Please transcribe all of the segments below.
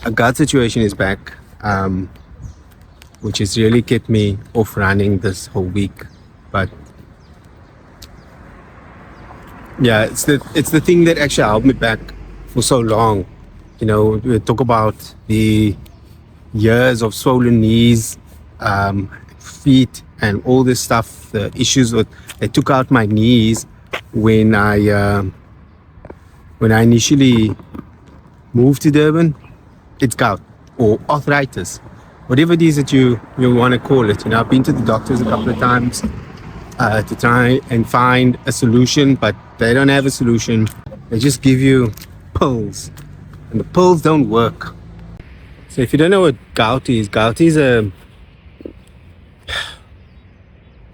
A gut situation is back, which has really kept me off running this whole week. But yeah, it's the thing that actually held me back for so long. We talk about the years of swollen knees, feet, and all this stuff. The issues with they took out my knees when I initially moved to Durban. It's gout or arthritis, whatever it is that you want to call it. I've been to the doctors a couple of times to try and find a solution, but they don't have a solution. They just give you pills, and the pills don't work. So if you don't know what gout is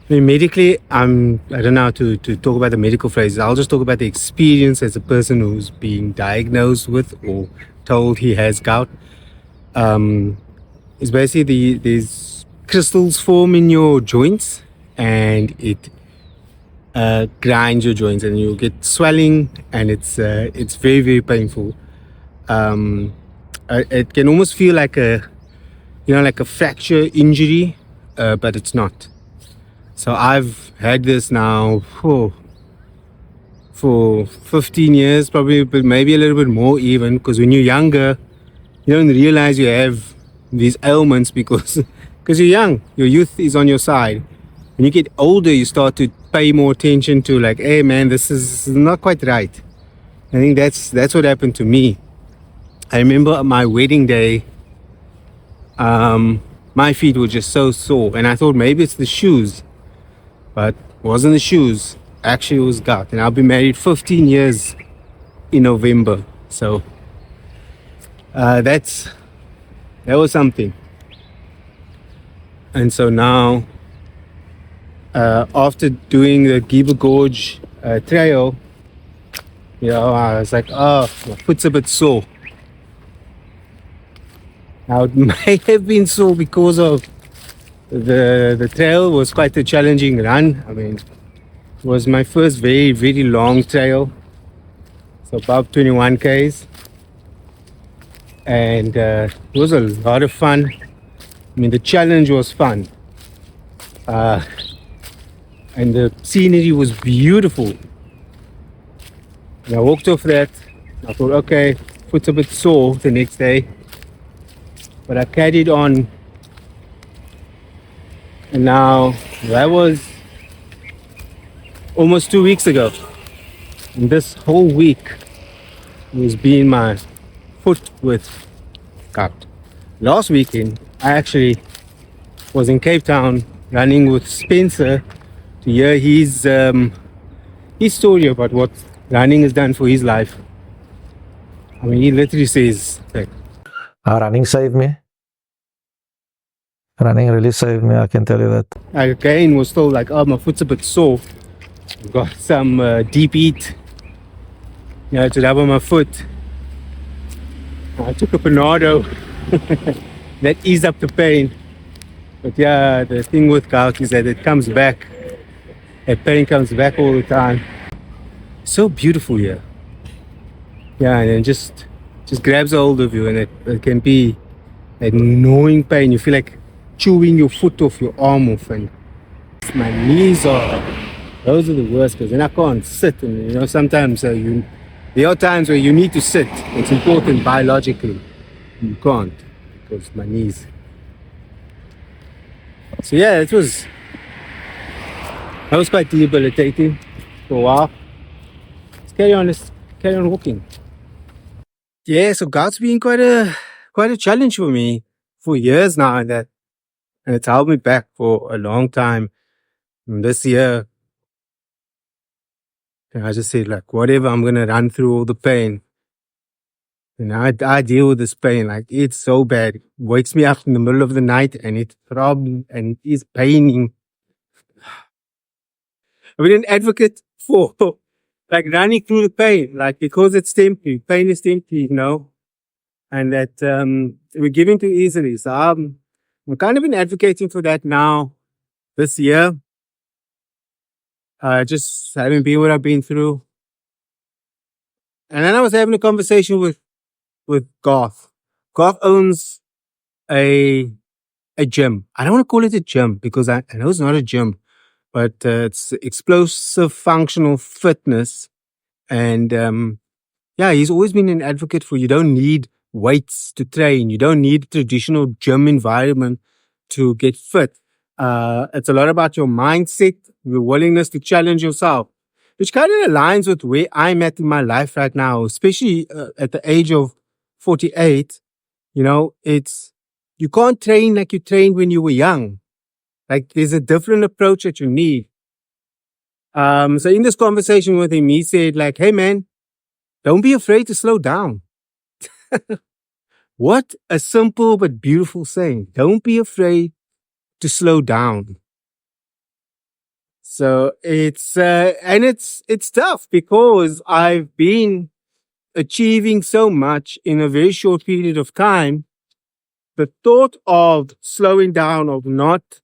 medically, I don't know how to talk about the medical phrases. I'll just talk about the experience as a person who's being diagnosed with or told he has gout. It's basically these crystals form in your joints, and it grinds your joints, and you get swelling, and it's very, very painful. It can almost feel like a fracture injury, but it's not. So I've had this now for 15 years, probably, but maybe a little bit more even, because when you're younger, you don't realize you have these ailments because you're young. Your youth is on your side. When you get older, you start to pay more attention to, like, hey man, this is not quite right. I think that's what happened to me. I remember my wedding day, my feet were just so sore, and I thought maybe it's the shoes, but it wasn't the shoes. Actually, it was gout, and I'll be married 15 years in November. So that was something. And so now, after doing the Giba Gorge trail, I was like, oh, my foot's a bit sore. Now, it may have been sore because of the trail was quite a challenging run. I mean, it was my first very, very long trail. So above 21 Ks. And it was a lot of fun. I mean, the challenge was fun. And the scenery was beautiful. And I walked off that. I thought, okay, foot's a bit sore the next day. But I carried on. And now, that was almost 2 weeks ago. And this whole week was being my foot with gout. Last weekend, I actually was in Cape Town running with Spencer to hear his story about what running has done for his life. I mean, he literally says, like, running saved me. Running really saved me, I can tell you that. I again was told, like, oh, my foot's a bit sore. I've got some deep heat, to rub on my foot. I took a Panado that eased up the pain. But yeah, the thing with gout is that it comes back. That pain comes back all the time. So beautiful here. Yeah, and it just grabs a hold of you, and it can be that gnawing pain. You feel like chewing your foot off, your arm off, and my knees those are the worst, because then I can't sit, and sometimes there are times where you need to sit. It's important biologically. You can't, because my knees. So yeah, that was quite debilitating for a while. Let's carry on walking. Yeah, so gout's been quite a challenge for me for years now, and it's held me back for a long time. And this year, I just said, like, whatever, I'm gonna run through all the pain. And I deal with this pain, like, it's so bad. It wakes me up in the middle of the night, and it throbs and it's paining. I've been an advocate for like running through the pain, like, because it's temporary. Pain is temporary, and that we're giving too easily. So I'm kind of been advocating for that now this year. Just having been what I've been through. And then I was having a conversation with Garth. Garth owns a gym. I don't want to call it a gym because I know it's not a gym, but it's explosive functional fitness. And yeah, he's always been an advocate for you don't need weights to train. You don't need a traditional gym environment to get fit. It's a lot about your mindset, your willingness to challenge yourself, which kind of aligns with where I'm at in my life right now, especially at the age of 48. You know, you can't train like you trained when you were young. Like there's a different approach that you need. So in this conversation with him, he said like, hey man, don't be afraid to slow down. What a simple but beautiful saying. Don't be afraid to slow down. So it's tough because I've been achieving so much in a very short period of time. The thought of slowing down, of not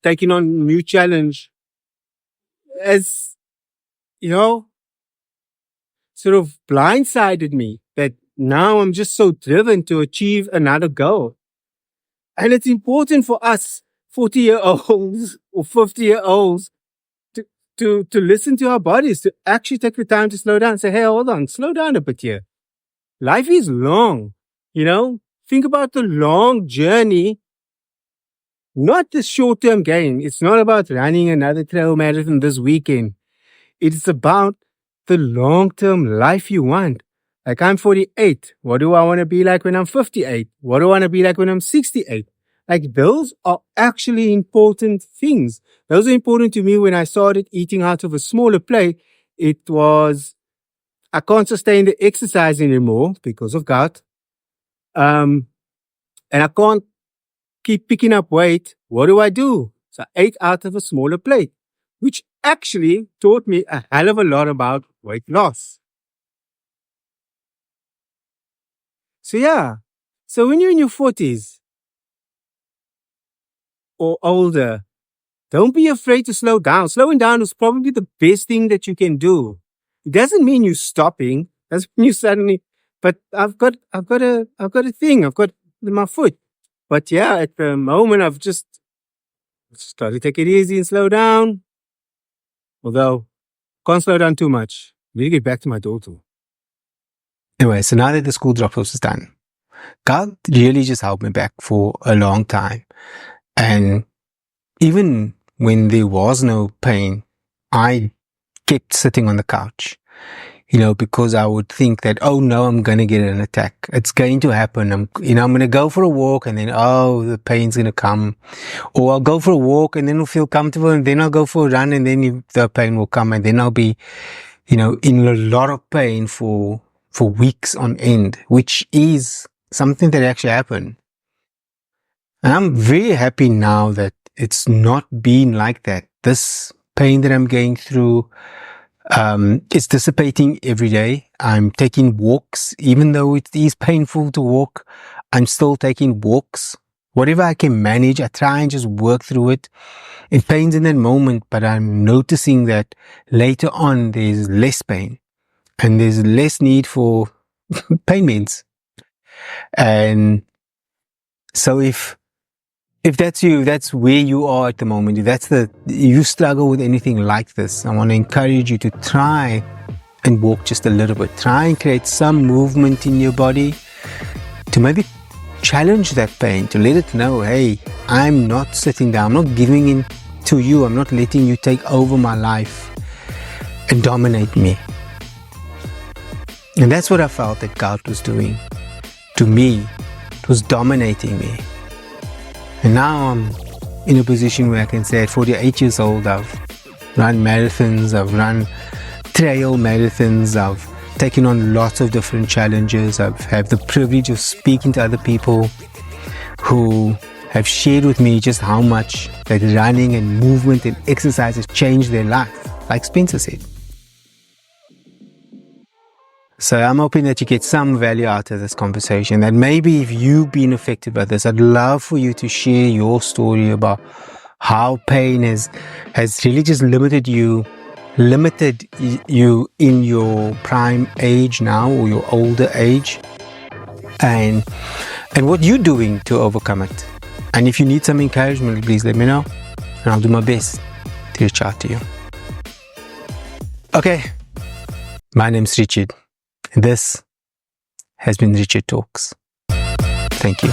taking on new challenge has, sort of blindsided me that now I'm just so driven to achieve another goal. And it's important for us 40-year-olds or 50-year-olds to listen to our bodies, to actually take the time to slow down and say, hey, hold on, slow down a bit here. Life is long, Think about the long journey, not the short-term gain. It's not about running another trail marathon this weekend. It's about the long-term life you want. Like I'm 48. What do I want to be like when I'm 58? What do I want to be like when I'm 68? Like those are actually important things. Those are important to me when I started eating out of a smaller plate. It was, I can't sustain the exercise anymore because of gout. And I can't keep picking up weight. What do? So I ate out of a smaller plate, which actually taught me a hell of a lot about weight loss. So yeah. So when you're in your 40s or older, don't be afraid to slow down. Slowing down is probably the best thing that you can do. It doesn't mean you're stopping. Doesn't mean you suddenly, but I've got a thing. I've got my foot. But yeah, at the moment I've just got to take it easy and slow down. Although, can't slow down too much. Need to get back to my daughter. Anyway, so now that the school drop-offs is done, God really just held me back for a long time. And even when there was no pain, I kept sitting on the couch, because I would think that, oh no, I'm going to get an attack. It's going to happen. I'm going to go for a walk and then, the pain's going to come. Or I'll go for a walk and then I'll feel comfortable and then I'll go for a run and then the pain will come and then I'll be, in a lot of pain for weeks on end, which is something that actually happened. And I'm very happy now that it's not been like that. This pain that I'm going through, it's dissipating every day. I'm taking walks, even though it is painful to walk. I'm still taking walks. Whatever I can manage, I try and just work through it. It pains in that moment, but I'm noticing that later on there's less pain and there's less need for pain meds. And so if that's you, if that's where you are at the moment, if you struggle with anything like this, I want to encourage you to try and walk just a little bit. Try and create some movement in your body to maybe challenge that pain, to let it know, hey, I'm not sitting down, I'm not giving in to you, I'm not letting you take over my life and dominate me. And that's what I felt that God was doing to me. It was dominating me. And now I'm in a position where I can say at 48 years old, I've run marathons, I've run trail marathons, I've taken on lots of different challenges. I've had the privilege of speaking to other people who have shared with me just how much that running and movement and exercise has changed their life, like Spencer said. So I'm hoping that you get some value out of this conversation, that maybe if you've been affected by this, I'd love for you to share your story about how pain has really just limited you in your prime age now, or your older age. and what you're doing to overcome it. And if you need some encouragement, please let me know, and I'll do my best to reach out to you. Okay, my name's Richard, and this has been Richard Talks. Thank you.